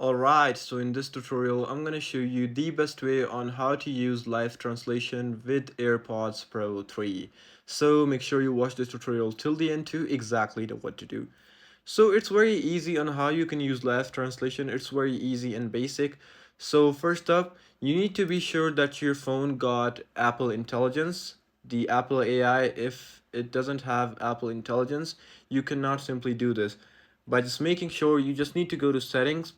Alright, so in this tutorial, I'm gonna show you the best way on how to use live translation with AirPods Pro 3. So make sure you watch this tutorial till the end to exactly know what to do. So it's very easy on how you can use live translation. It's very easy and basic. So first up, you need to be sure that your phone got Apple Intelligence, the Apple AI. If it doesn't have Apple Intelligence, you cannot simply do this. By just making sure, you just need to go to settings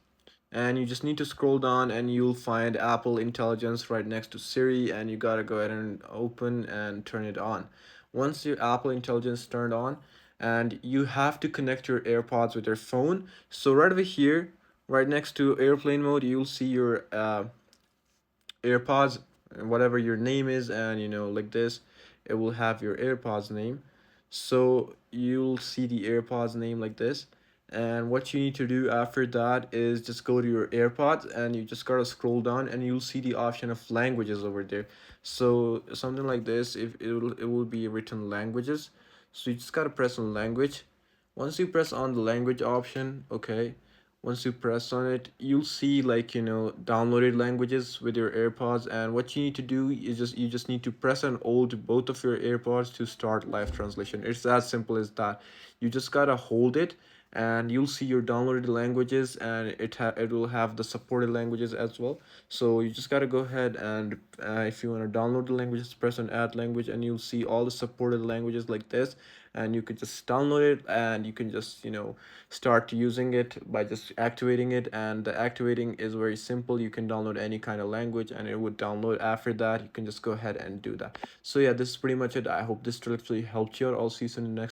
and you just need to scroll down and you'll find Apple Intelligence right next to Siri, and you gotta go ahead and open and turn it on. Once your Apple Intelligence turned on, and you have to connect your AirPods with your phone. So right over here, right next to airplane mode, you'll see your AirPods, whatever your name is, and like this, it will have your AirPods name. So you'll see the AirPods name like this. And what you need to do after that is just go to your AirPods and you just gotta scroll down and you'll see the option of languages over there. So something like this, if it will be written languages. So you just gotta press on language. Once you press on the language option, okay, once you press on it, you'll see like downloaded languages with your AirPods, and what you need to do is you just need to press and hold both of your AirPods to start live translation. It's as simple as that. You just gotta hold it and you'll see your downloaded languages, and it will have the supported languages as well. So you just gotta go ahead and if you want to download the languages, press on add language and you'll see all the supported languages like this, and you could just download it and you can just start using it by just activating it. And the activating is very simple. You can download any kind of language and it would download. After that, you can just go ahead and do that. So yeah, this is pretty much it. I hope this actually helped you out. I'll see you soon in the next